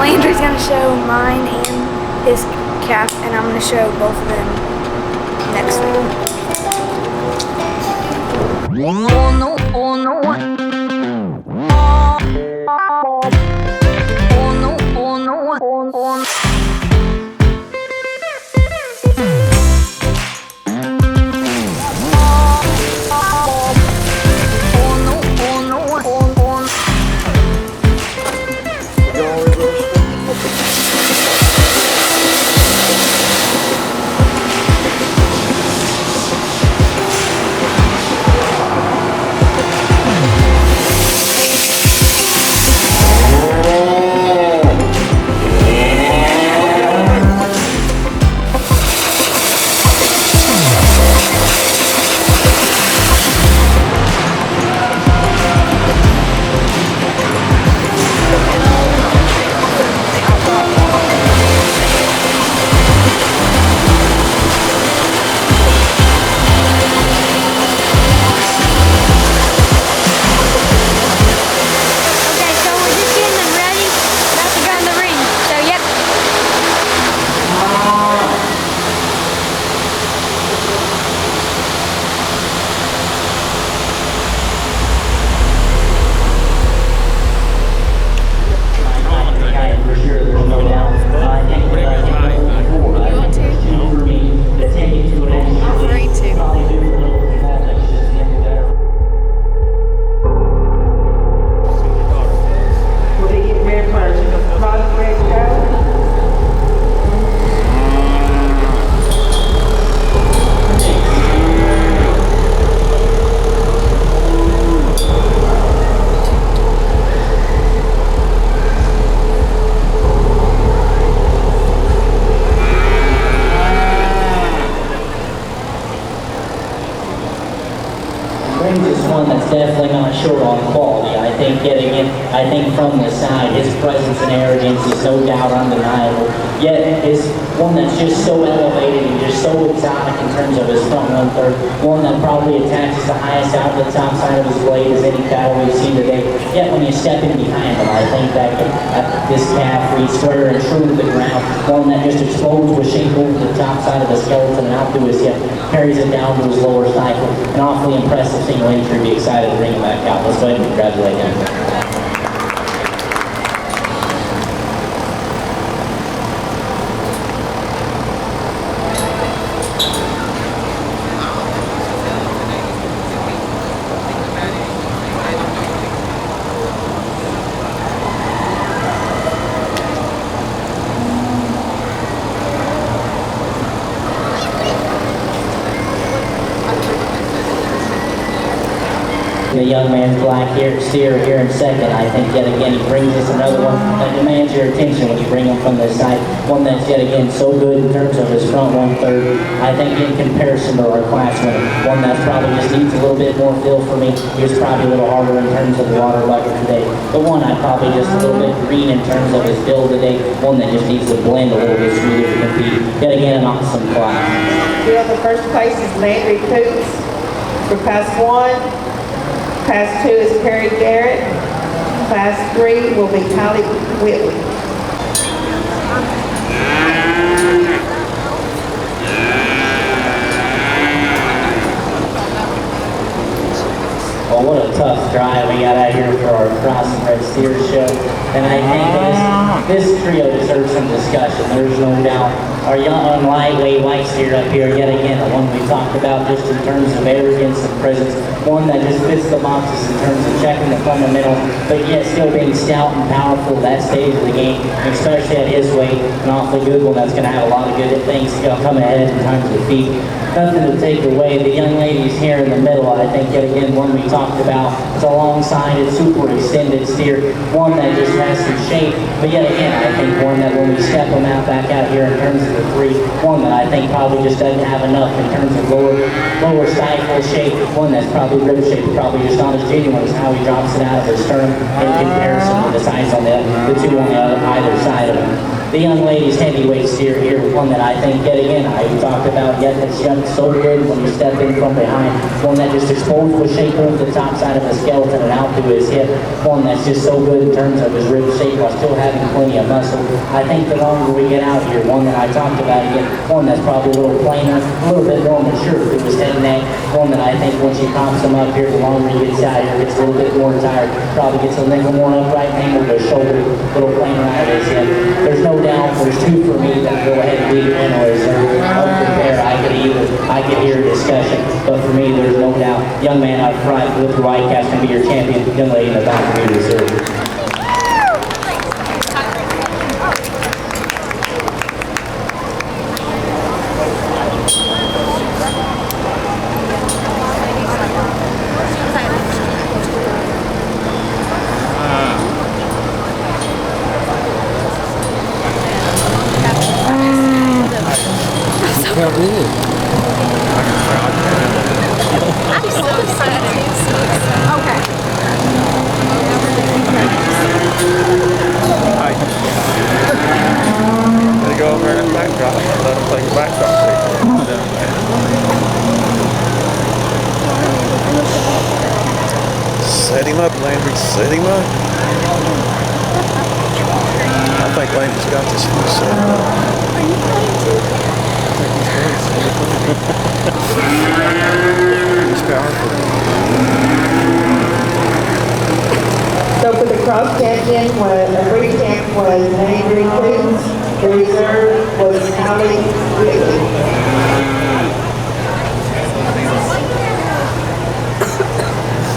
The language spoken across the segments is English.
Landry's going to show mine and his calf, and I'm going to show both of them next week. Oh no, oh no. Oh no, oh no, oh no. Definitely not short on quality. I think from the side, his presence and arrogance is no doubt undeniable. Yet is one that's just so elevated and just so exotic in terms of his front 1/3. One that probably attaches the highest out of the top side of his blade as any cattle we've seen today. Yet when you step in behind him, I think that this calf reads square and true to the ground. One that just explodes with shape over the top side of the skeleton and out through his hip, carries it down to his lower stifle. An awfully impressive single entry. Be excited to bring him back out. Let's go ahead and congratulate him. The young man's black steer here in second. I think yet again he brings us another one that demands your attention when you bring him from this side. One that's yet again so good in terms of his front 1/3. I think in comparison to our class winner, one that's probably just needs a little bit more feel for me. He was probably a little harder in terms of the water bucket today. The one I probably just a little bit green in terms of his build today. One that just needs to blend a little bit smoother to compete. Yet again an awesome class. Here the first place is Landry Coots for Class 1. Class 2 is Perry Garrett. Class 3 will be Talyn Whitley. Well, what a tough drive we got out here for our crossbred steer show. And I think this trio deserves some discussion. There's no doubt. Our young lightweight white steer up here, yet again, the one we talked about just in terms of arrogance and presence. One that just fits the boxes in terms of checking the fundamentals, but yet still being stout and powerful at that stage of the game, especially at his weight. An awfully good one that's going to have a lot of good things come ahead in terms of feet. Nothing to take away. The young ladies here in the middle, I think, yet again, one we talked about. It's a long-sided, super extended steer. One that just has some shape, but yet again, I think one that when we step them out back out here in terms of the 3, one that I think probably just doesn't have enough in terms of lower stifle shape. One that's probably rib shape, probably just not as genuine as how he drops it out of his sternum in comparison to the size on the 2 on the either side of him. the young ladies heavyweight steer here, one that I think, yet again, I talked about, yet that's young, so good when you step in from behind, one that just exposed the shape of the top side of the skeleton and out to his hip, one that's just so good in terms of his rib shape while still having plenty of muscle. I think the longer we get out here, one that I talked about again, one that's probably a little plainer, a little bit more mature through his head and neck, one that I think once you comps him up here, the longer he gets out here, gets a little bit more tired, probably gets a little more upright, angle to his shoulder, a little plainer out of his hip. There's no doubt there's two for me that go ahead and beat winners. Up there, I could hear a discussion, but for me, there's no doubt. Young man up front with the white cap's going to be your champion. Young lady in the back will be reserved. Set him up, Landry. Set him up. I think Landry's got this one set up. He's powerful. So for the cross champion the free champ was Landry Cruz. The reserve was Talyn.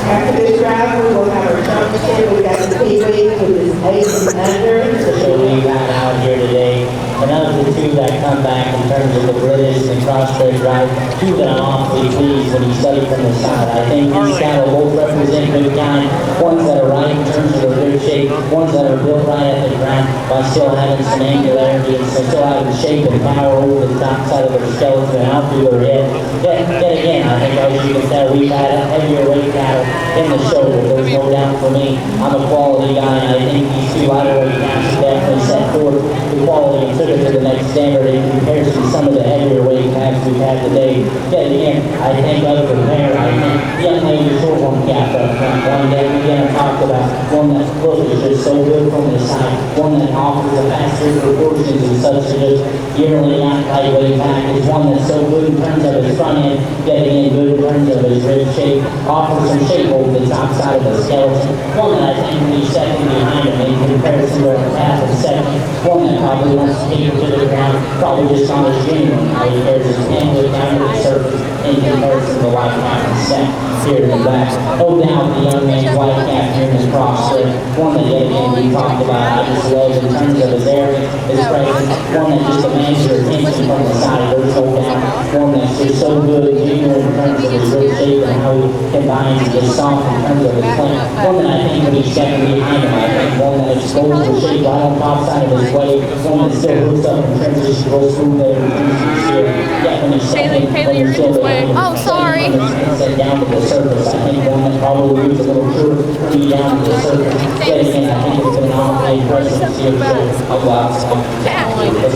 After this drive, we will have our showmanship. We got the Pee-wee, who is 8 and under. So we got out here today. Another the two that come back in terms of the British and crossbred drive. Two that I'm awfully pleased when you study from the side. I think these cattle both represent good kind. Ones that are right in terms of their good shape. Ones that are built right at the ground while still having some angularity and still having shape and power over the top side of their skeleton and out through their head. Yet again, I think as you can tell, we've had a heavier weight cattle in the shoulder. There's no doubt for me. I'm a quality guy, and I think these two lighter weight counts definitely set forth the quality and took it to the next standard in comparison to some of the heavier weight counts we've had today. Yet again, I think other than there, I think the young lady short one cap up front, one that again I talked about, one that look is just so good from the side, one that offers the faster proportions and such as just yearly not lightweight package, one that's so good in terms of his front end, yet again good in terms of his rib shape, offers some shape over the top side of the skeleton, one that I think will be second behind him in comparison to our half and second, one that probably wants to take it to the ground, probably just on his genuine, how he carries his hand down to the surface in comparison to the white cap and second here in the back. No doubt the young man's white cap here in his crossbred, one that yet again we talked about, I just love in terms of his area, his presence, one that just demands your attention from the side, there's no doubt, one that's just so good and genuine in terms of his rib shape and how he combines his soft in terms of his plant, one that I think will be second behind him, I think one that exposes the shape right on top side of his weight, one that still hooks up and transitions goes through there and produces here. Yeah, when he's second, when he's still there. Oh, sorry. Set down to the surface, I think one that probably moves a little short, pretty down to the surface. Yet again, I think it's been an awfully impressive to see him show. I'll go out. Let's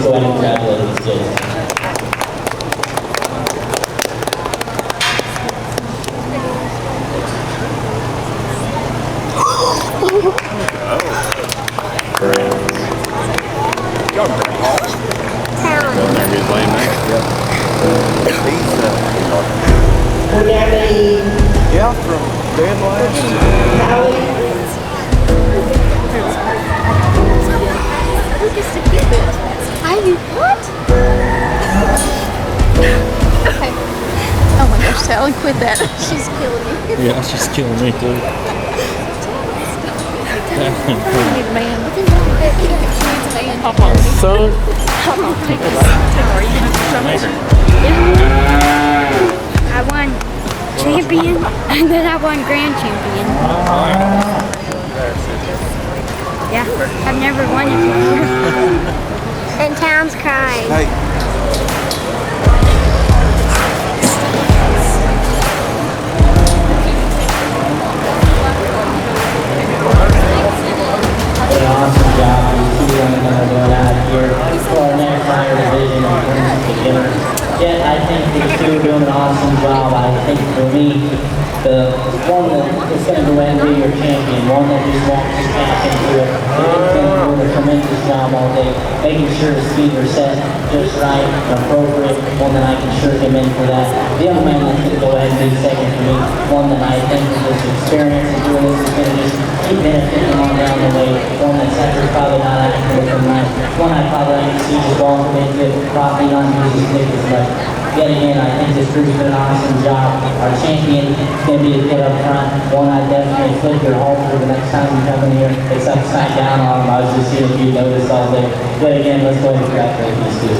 go ahead and congratulate these kids. We got the Yeah, from dead last. Talyn. Who gets to keep it? What? Okay. Oh my gosh, Talyn, quit that. She's killing me. Yeah, she's killing me too. I need a man. She needs a man. Pop on. Son, Take this. I won champion, and then I won grand champion. Yeah, I've never won it before. And Tom's crying. Hey. An awesome job. You see them going out here. Yeah, I think these two are doing an awesome job. I think for me, the one that is going to go ahead and be your champion, one that just wants to tap into it, he's been doing a tremendous job all day, making sure his feet are set just right and appropriate, one that I can sure him in for that. The other man that's going to go ahead and be second for me, one that I think with his experience and doing this is going to just keep benefiting on down the way, one that's actually probably not accurate from right, one I probably like to see just walk into probably not use his knickers much. Yet again, I think this crew's done an awesome job. Our champion is going to be a kid up front, one I definitely flip your home for the next time you come in here. It's upside down on him. I was just seeing if you notice all day. Yet again, let's go ahead and congratulate these two.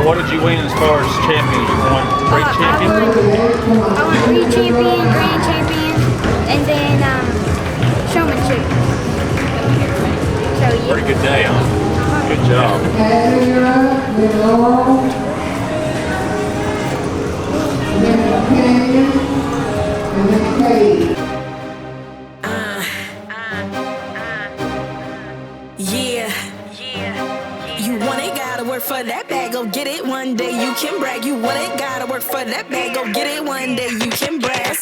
What did you win as far as champions? You won great champion? I won great champion, grand champion, and then showmanship. So yeah. Pretty good day, huh? Good job. You want it, gotta work for that bag, go get it one day, you can brag. You want it, gotta work for that bag, go get it one day, you can brag.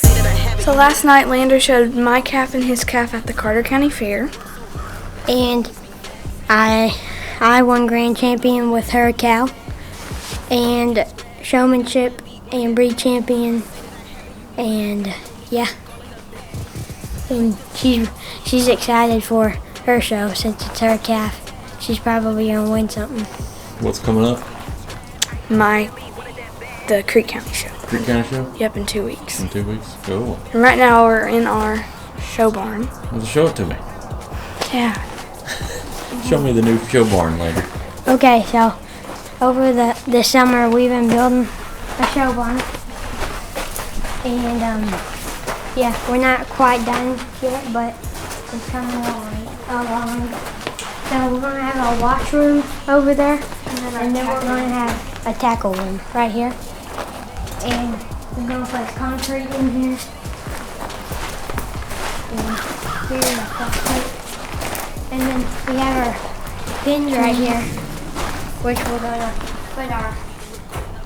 So last night, Landry showed my calf and his calf at the Carter County Fair. And I won grand champion with her cow, and showmanship and breed champion, and yeah. And she's excited for her show since it's her calf. She's probably gonna win something. What's coming up? The Creek County show. Creek County show? Yep, in 2 weeks. In 2 weeks? Cool. And right now we're in our show barn. Well, show it to me. Yeah. Show me the new show barn later. Okay, so over the summer we've been building a show barn, and yeah, we're not quite done yet, but it's coming along. So we're gonna have a watch room over there, and then we're gonna have a tackle room right here, and we're gonna put concrete in here. And here's the concrete. And then we have our pins right here, which we're gonna put our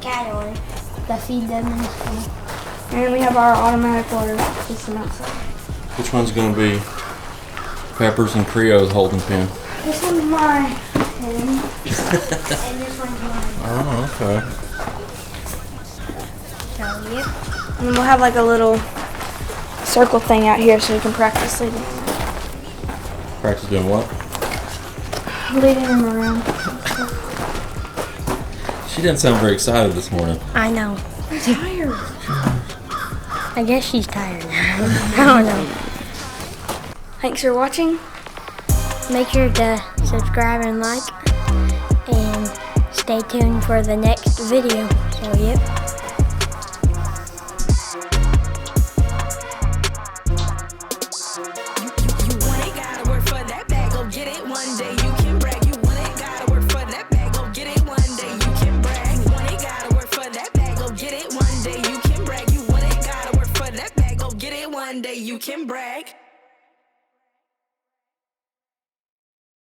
cattle in to feed them and stuff. And we have our automatic water system outside. Which one's going to be Peppers and Creo's holding pen? This one's my pin. And this one's mine. Oh, okay. So, yep. And then we'll have like a little circle thing out here so we can practice leading. Practice doing what? Leading them around. She didn't sound very excited this morning. I know. I'm tired. I guess she's tired now. I don't know. Thanks for watching. Make sure to subscribe and like, and stay tuned for the next video. So, yep. You want it, gotta work for that bag, go get it one day, you can brag. You want it, gotta work for that bag, go get it one day, you can brag. You want it, gotta work for that bag, go get it one day, you can brag. You want it, gotta work for that bag, go get it one day, you can brag.